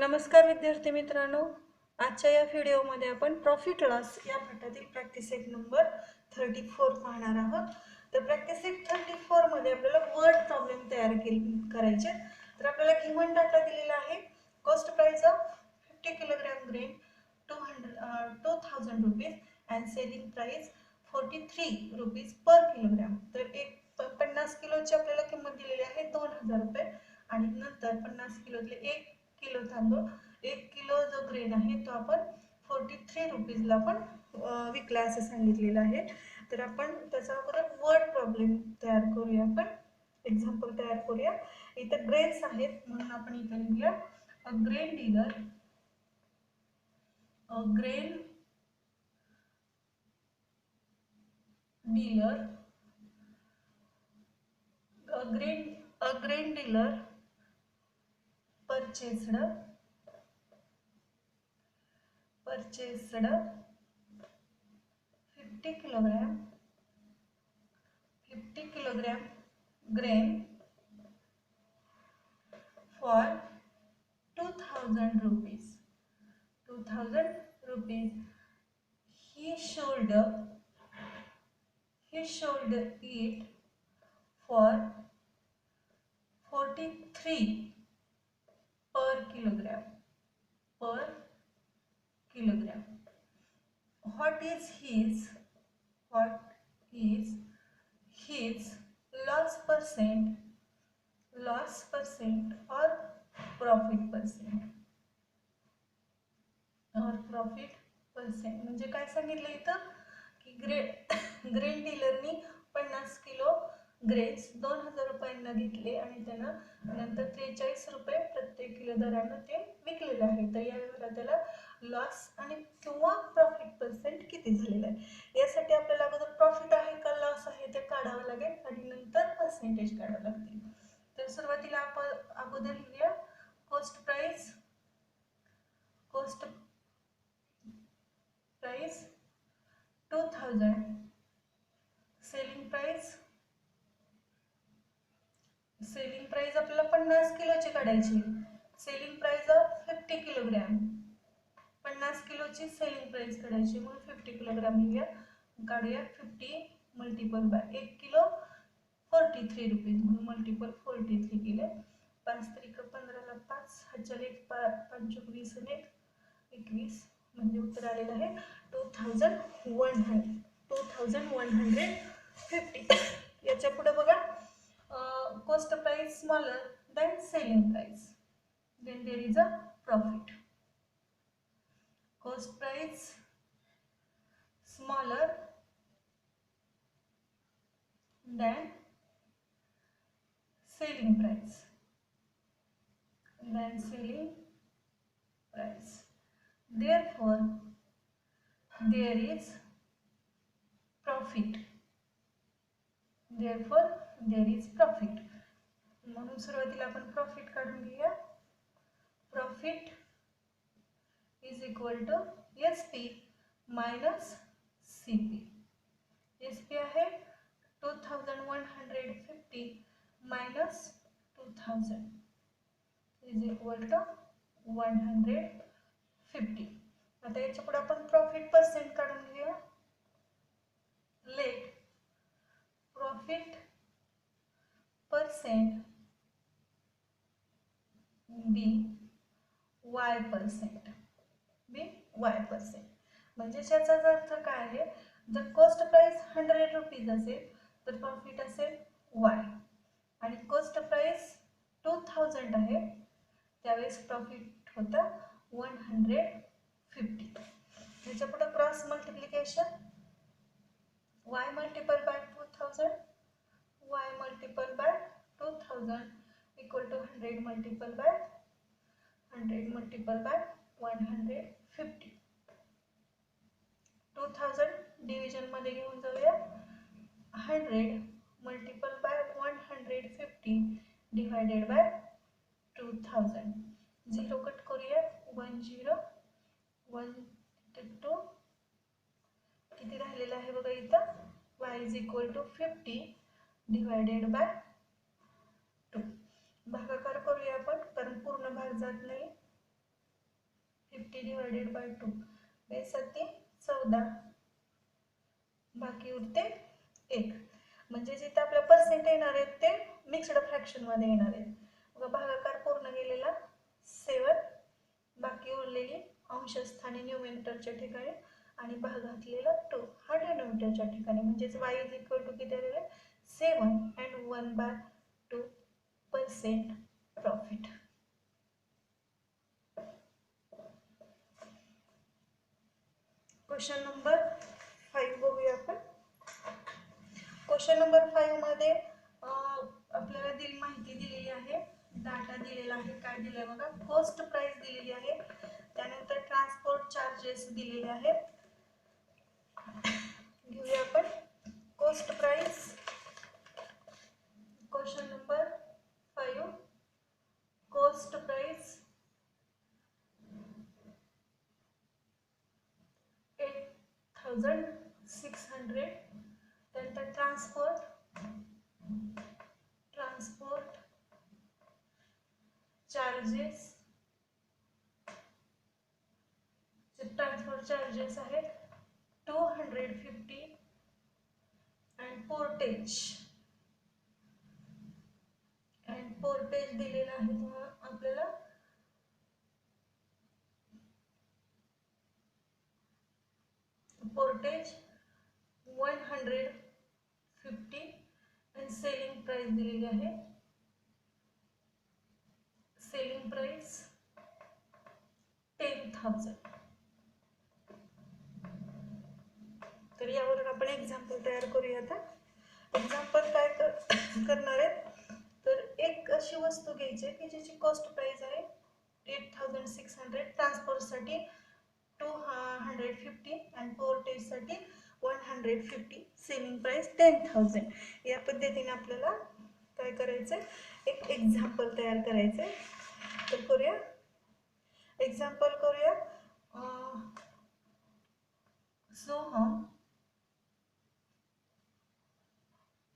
नमस्कार विद्यार्थी मित्रांनो, आजच्या या व्हिडिओमध्ये आपण प्रॉफिट लॉस या पाठातील प्रॅक्टिस सेट नंबर 34 पाहणार आहोत. तर प्रॅक्टिस सेट 34 मध्ये आपल्याला वर्ड प्रॉब्लेम तयार करायचे. तर आपल्याला गिवन डाटा दिलेला आहे. Cost price of 50 kilogram grain 2000 rupees and selling price 43 rupees per kilogram. तर 50 किलोची आपल्याला किंमत दिलेली आहे 2000 रुपये आणि नंतर 50 किलोतले 1 किलो तांदूळ 1 किलो जो ग्रेन आहे तो आपण 43 रुपीजला आपण विकला असं सांगितलेलं आहे. तर आपण त्याचा अगोदर वर्ड प्रॉब्लेम तयार करूया. आपण एक्झाम्पल तयार करूया. इथे ग्रेन्स आहेत म्हणून आपण इथे लिहूया a grain dealer a grain dealer purchased 50 kilogram grain for 2000 rupees. He sold it for 43 per kilogram. What is his loss percent or profit percent म्हणजे काय सांगितलं इथं की ग्रेन डीलरनी 50 किलो ग्रेन्स 2000 रुपयांना घेतले आणि त्यांना नंतर 43 रुपये प्रत्येक किलो दरानं ते विकलेलं आहे. तर यावेळेला त्याला लॉस आणि किंवा प्रॉफिट पर्सेंट किती झालेला आहे यासाठी आपल्याला अगोदर प्रॉफिट आहे का लॉस आहे ते काढावं लागेल आणि नंतर पर्सेंटेज काढावं लागतील. तर सुरुवातीला आपण अगोदर लिहूया कॉस्ट प्राइस 2000 सेलिंग प्राइस आपल्याला 50 किलोची काढायची. सेलिंग प्राइस ऑफ 50 किलोग्राम 50 किलोची सेलिंग प्राइस काढायची म्हणून 50 किलोग्राम लिहूया. काढूया 50 मल्टिपल बाय 1 किलो 43 रुपीज म्हणून मल्टिपल 43 केले. 5 त्रिक 15 ला 5 हातच्या 1 5 20 आणि 21 म्हणजे उत्तर आलेलं आहे 2150. याच्या पुढे बघा cost price smaller than selling price then there is a profit. Cost price smaller than selling price therefore there is profit. म्हणून सुरुवातीला आपण प्रॉफिट काढून घेऊया. Profit is equal to SP minus CP. SP आहे 2150 मायनस 2000 इज इक्वल टू 150. आता याच्या पुढे आपण प्रॉफिट पर्सेंट काढून घेऊया. Let profit percent be y percent. म्हणजे याचा अर्थ काय आहे जर कॉस्ट प्राइस 100 रुपीज असेल तर प्रॉफिट असेल y आणि कॉस्ट प्राइस 2000 आहे त्यावेळेस प्रॉफिट होता 150. त्याच्या पुढे cross multiplication y multiple bye 2000 y multiple by 2000 equal to 100 multiple by 150. 2000 division मध्ये घेऊन जाऊया. 100 multiple by 150 divided by 2000. 0 cut करूया 1 0 1 2 किती राहिलेला आहे बघा इथं y is equal to 50 divided by 2. भागाकार करूया आपण कारण पूर्ण भाग जात नाही. 50 डिवायडेड बाय 2 बेसाती 14, बाकी उरते 1. म्हणजे जिथे आपल्या पर्सेंट येणार आहेत ते मिक्स्ड फ्रॅक्शनमध्ये येणार आहेत. मग भागाकार पूर्ण गेलेला 7, बाकी उरलेली अंशस्थानी न्यूमरेटरच्या ठिकाणी आणि भागातलेला 2 हा डिनोमिनेटरच्या ठिकाणी. म्हणजेच y इज इक्वल टू किती आलेलं 7 and 1/2% प्रॉफिट. क्वेश्चन नंबर 5 बघूया आपण. क्वेश्चन नंबर 5 मध्ये आपल्याला माहिती दिलेली आहे, डाटा दिलेला आहे. काय दिलंय बघा, कॉस्ट प्राइस दिलेली आहे, त्यानंतर ट्रान्सपोर्ट चार्जेस दिलेले आहेत. घेऊया आपण cost price. Question number 5, cost price 8600. त्यानंतर ट्रान्सपोर्ट चार्जेस, ट्रान्सपोर्ट चार्जेस आहेत 250 अँड पोर्टेज दिलेला आहे तुम्हाला आपल्याला पोर्टेज 150 अँड सेलिंग प्राइस दिलेली आहे. Selling price 10,000. तर यावरून आपण एक्झाम्पल तयार करूया. आता एक्झाम्पल काय करणार आहे, तर एक अशी वस्तू घ्यायची की ज्याची कॉस्ट प्राइस आहे 8600, ट्रान्सपोर्टसाठी 250 अँड पोर्टेजसाठी 150, सेलिंग प्राइस 10,000. या पद्धतीने आपल्याला काय करायचं, एक एक्झाम्पल तयार करायचं. तर करूया, एक्झाम्पल करूया.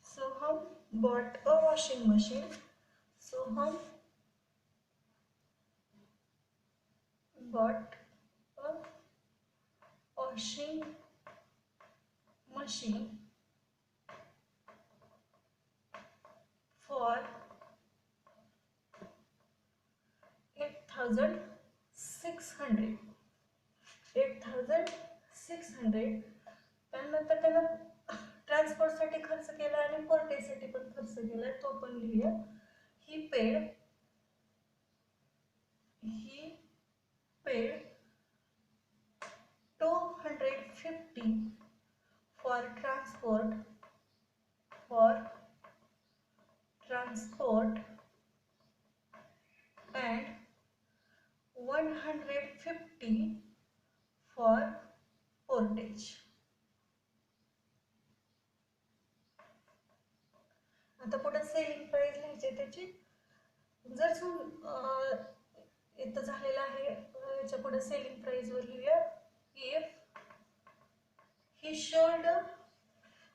Soham bought a washing machine. Soham bought a washing machine for 8,600. 8,600. त्यानंतर त्यानं ट्रान्सपोर्टसाठी खर्च केला आणि पोर्टेजसाठी पण खर्च केला, तो पण लिहूया. ही paid 250 for transport and 150 for portage. आता पुढे सेलिंग प्राइस लिहायची त्याची. जर इथं झालेलं आहे, याच्या पुढे सेलिंग प्राइस वर लिहूया. If he sold a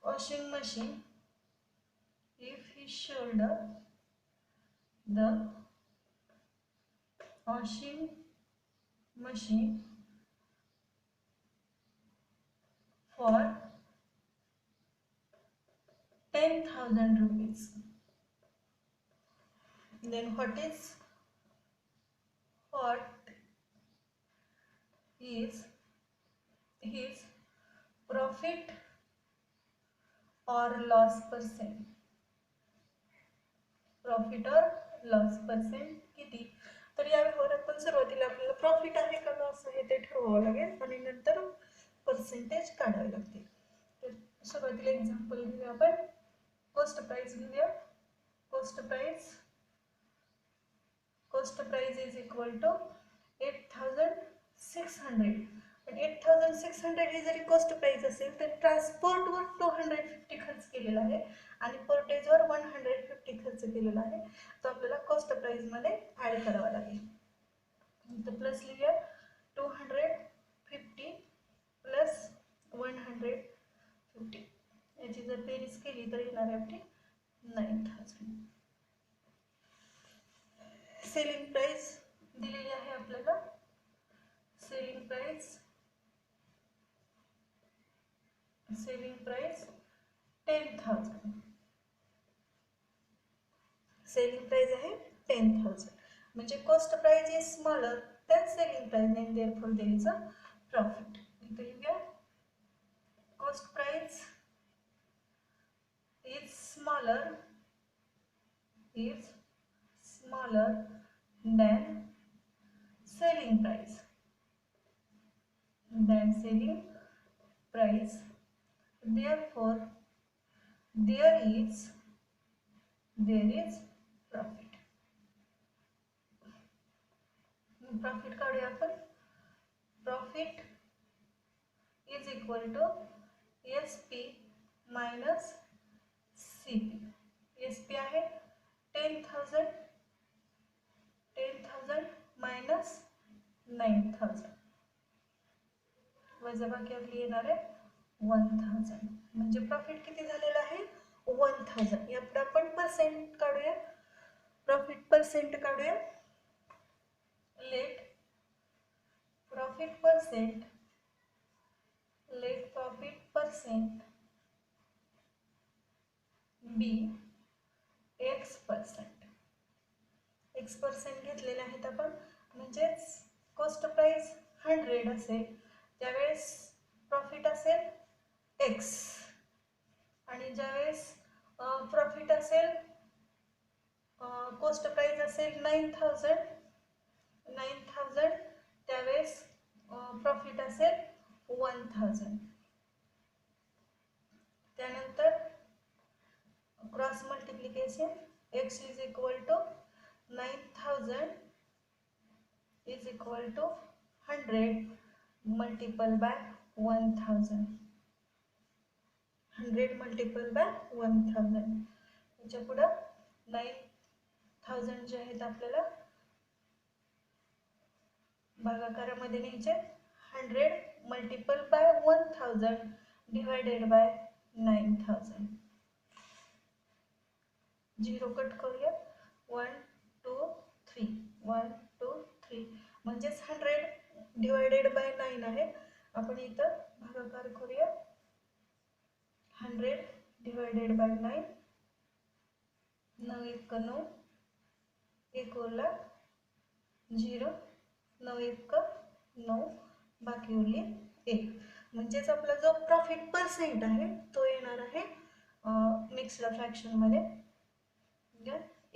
washing machine, if he sold the washing machine for 10,000 rupees, then what is his profit or loss percent? Profit और लॉस पर्सेंट किती. तर यावर आपण सुरुवातीला आपल्याला प्रॉफिट आहे का लॉस आहे ते ठरवावं लागेल आणि नंतर पर्सेंटेज काढावे लागतील. तर सुरुवातीला एक्झाम्पल घेऊया आपण. कॉस्ट प्राइस घेऊया. Cost price is equal to 8,600. पण 8,600 ही जरी कॉस्ट प्राइस असेल तर ट्रान्सपोर्टवर 250 खर्च केलेला आहे आणि पोर्टेजवर 150 खर्च केलेला आहे. तो आपल्याला कॉस्ट प्राइस मध्ये ऍड करावा लागेल. तर प्लस लिहूया 250 प्लस 150. याची जर बेरीज केली तर येणार आहे आपली 9,000. सेलिंग प्राइस दिलेली आहे आपल्याला सेलिंग प्राइस 10,000. सेलिंग प्राइस आहे 10,000. म्हणजे cost price is smaller than selling price and therefore there is a profit. इथे लिहूया cost price is smaller than selling price therefore there is profit. Profit काढूया आपण. Profit is equal to SP minus CP. SP आहे 10,000 minus 9,000 वजाबाकी आपली येणार आहे 1,000. म्हणजे प्रॉफिट किती झालेला आहे 1,000. यापुढे आपण पर्सेंट काढूया. प्रॉफिट पर्सेंट काढूया. लेट प्रॉफिट पर्सेंट बी X%. X% घेतलेले आहेत आपण. म्हणजेच कॉस्ट प्राइस 100 असेल त्यावेळेस प्रॉफिट असेल X आणि ज्यावेळेस प्रॉफिट असेल कॉस्ट प्राइस असेल 9,000 त्यावेळेस प्रॉफिट असेल 1,000. त्यानंतर cross multiplication X is equal to 9,000 is equal to 100 multiple by 1,000. 100 multiple by 1,000. याच्या पुढे 9,000 जे आहेत आपल्याला भागाकारामध्ये न्यायचे. 100 multiple by 1,000 divided by 9,000. 0 cut करूया. 1 2 3 1 2 3 म्हणजेच 100 डिवाइडेड बाय 9 आहे. आपण इथं भागाकार करूया. 100 डिवाइडेड बाय 9 9 1 9 1 उरला 0 9 1 9 बाकी उरली 1. म्हणजेच आपला जो प्रॉफिट पर्सेंट आहे तो येणार आहे मिक्स्ड फ्रॅक्शन मध्ये.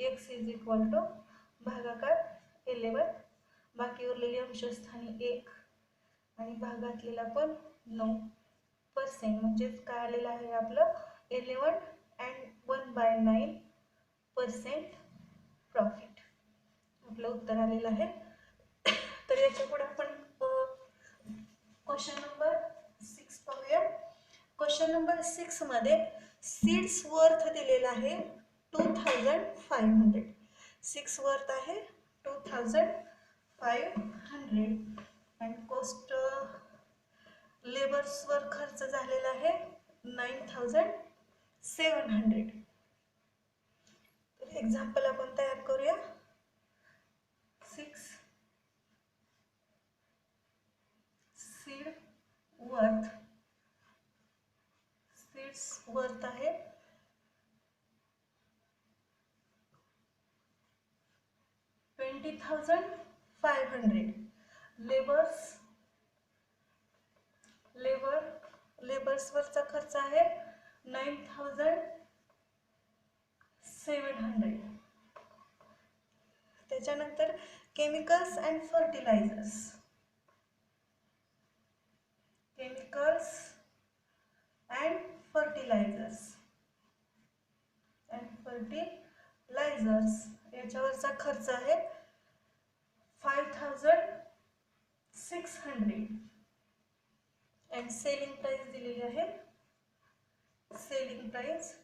X इज इक्वल टू भागाकार 11 बाकी उरलेली अंशस्थानी 1 आणि भागातलेला पण 9% म्हणजेच काय आलेलं आहे आपलं 11 and 1/9% प्रॉफिट आपलं उत्तर आलेलं आहे. तर याच्या पुढे आपण क्वेश्चन नंबर 6 पाहूया. क्वेश्चन नंबर 6 मध्ये सीड्स वर्थ दिलेला आहे 2,500. 6 वर्थ आहे 2,500 and कॉस्ट लेबर्स वर खर्च झालेला आहे 9,700. तर एक्झाम्पल आपण तयार करूया. 6 सीड्स वर्थ आहे 20,500. लेबर्स वरचा खर्च आहे 9,700. त्याच्यानंतर केमिकल्स अँड फर्टिलायझर्स याच्यावरचा खर्च आहे 5,600 and सेलिंग प्राइस दिलेली आहे. सेलिंग प्राइस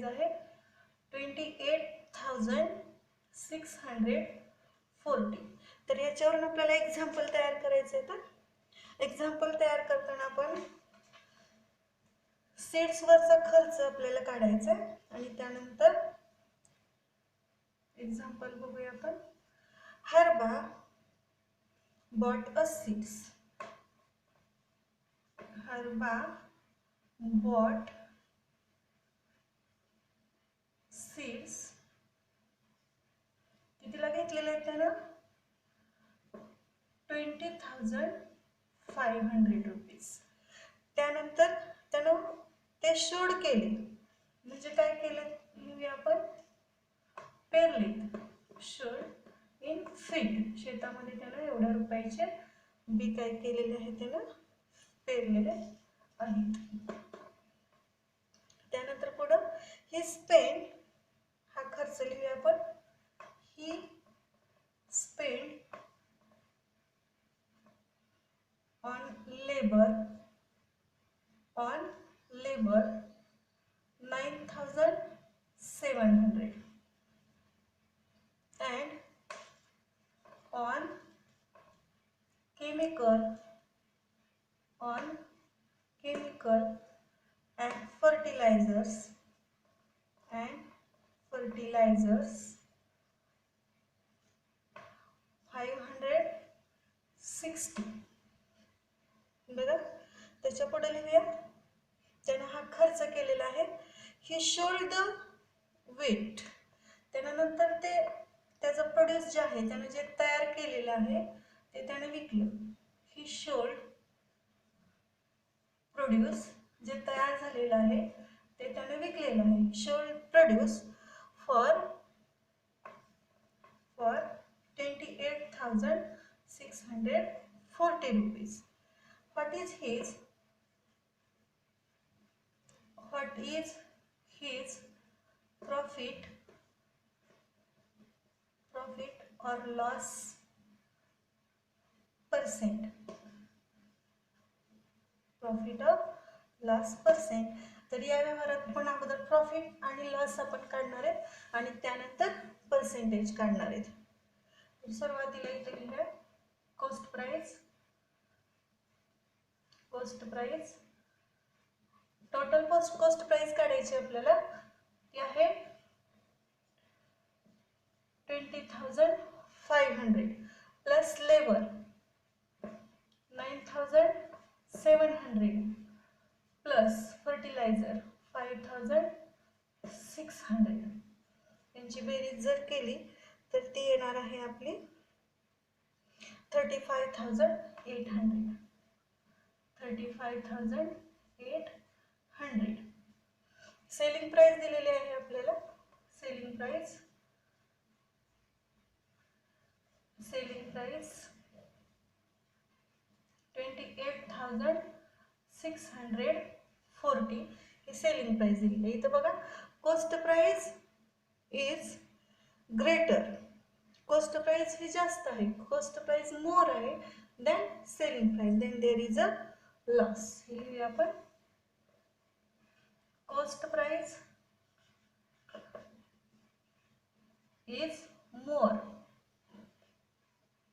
आहे 28,640. तर याच्यावरून आपल्याला एक्झाम्पल तयार करायचं आहे. तर एक्झाम्पल तयार करताना आपण सीड्स वरचा खर्च आपल्याला काढायचा आहे आणि त्यानंतर एक्झाम्पल बघूया आपण. Harba bought a seeds. Harba bought seeds. कितीला घेतलेले आहेत त्यानं? 20,500 रुपीज. त्यानंतर त्यानं ते शोड केले, म्हणजे काय केले लिहूया आपण, पेरले. शोड इन फीट, शेतामध्ये त्यानं एवढ्या रुपयाचे बी काय केलेले आहे, त्यानं पेरलेले आहेत. त्यानंतर पुढं ही स्पेंड, हा खर्च लिहूया आपण, ही spend on labor 9,700 and on chemical and fertilizers 560. बघा त्याच्या पुढे लिहूया, त्यानं हा खर्च केलेला आहे. ही शोल्ड द वेट, त्यानंतर ते त्याचं प्रोड्यूस जे आहे, त्यानं जे तयार केलेलं आहे ते त्यानं विकलं. ही शोल्ड प्रोड्यूस, जे तयार झालेलं आहे ते त्यानं विकलेलं आहे. Should produce for 28,640 rupees. What is his profit or loss percent? Profit or loss percent. तर या व्यवहारात पण अगोदर प्रॉफिट आणि लॉस आपण काढणार आहेत आणि त्यानंतर पर्सेंटेज काढणार आहेत. सुरुवातीला इथे लिहिलं cost price. Total cost price काढायची आपल्याला, ती आहे 20,500 प्लस लेबर 9,700 प्लस फर्टिलायझर 5,600. यांची बेरीज जर केली तर ती येणार आहे आपली 35,800. 35,800. सेलिंग प्राइस दिलेली आहे आपल्याला. सेलिंग प्राइस 28,640 ही सेलिंग प्राइस दिलेली आहे. इथं बघा cost price is greater, cost price ही जास्त आहे, कॉस्ट प्राइस मोर आहे than selling price, then there is a loss. हे लिहूया आपण, cost price is more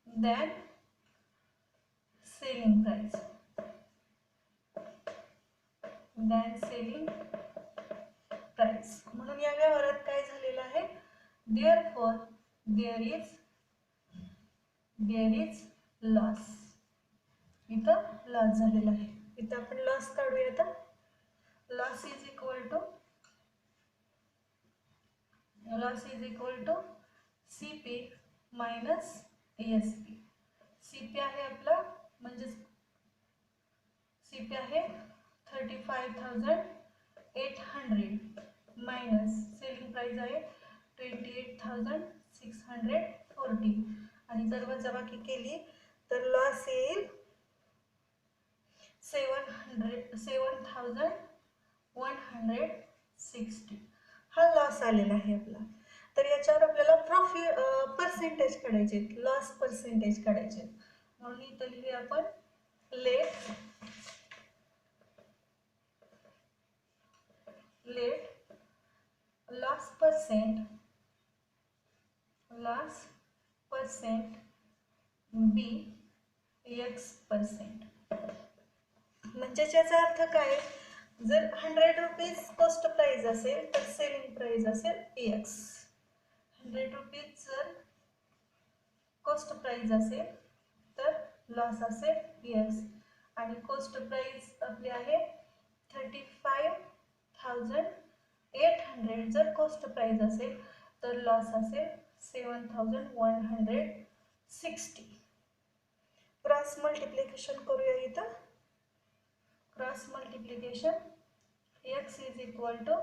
than selling price. म्हणून या व्यवहारात काय झालेलं आहे, therefore there is loss. इथं लॉस झालेला आहे. इथं आपण लॉस काढूया. आता loss is equal to CP minus ESP. CP आहे आपला, म्हणजे CP आहे 35,800 मायनस सेलिंग प्राइस आहे 28,640 आणि जर वजाबाकी केली तर लॉस येईल 7,160. हा लॉस आलेला आहे आपला. तर याच्यावर आपल्याला प्रॉफिट पर्सेंटेज काढायचे, लॉस पर्सेंटेज काढायचे. म्हणून इथं लिहूया आपण लेट लॉस पर्सेंट बी X%. म्हणजे याचा अर्थ काय, जर 100 रुपीज कॉस्ट प्राइस असेल तर सेलिंग प्राइस असेल X. 100 रुपीज जर कॉस्ट प्राइस असेल तर लॉस असेल येस, आणि कॉस्ट प्राइस आपली आहे 35,800. जर कॉस्ट प्राइस असेल तर लॉस असेल 7,160. क्रॉस मल्टिप्लिकेशन करूया इथं. Cross multiplication x is equal to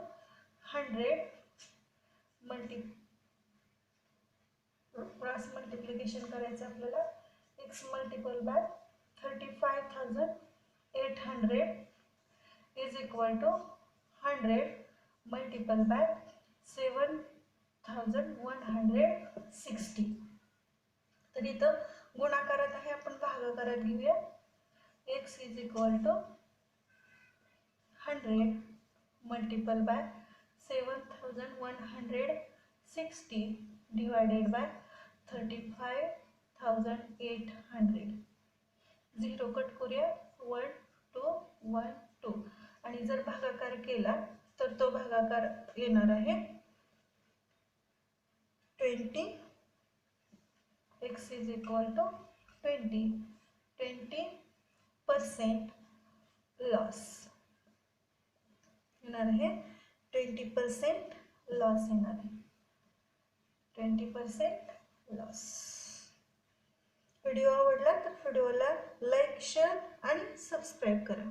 100 cross multiplication करायचं आपल्याला. x multiple by 35,800 is equal to 100 multiple by 7,160. तर इथं गुणाकारात आहे, आपण भागाकारात घेऊया. x is equal to 100 multiple by 7,160 divided by 35,800. 0 cut करूया. 1 2 1 2. आणि जर भागाकार केला तर तो भागाकार येणार आहे 20. x is equal to 20% loss येणार आहे. 20% लॉस येणार आहे. 20% लॉस. व्हिडिओ आवडला तर व्हिडिओला लाईक, शेअर आणि सबस्क्राईब करा.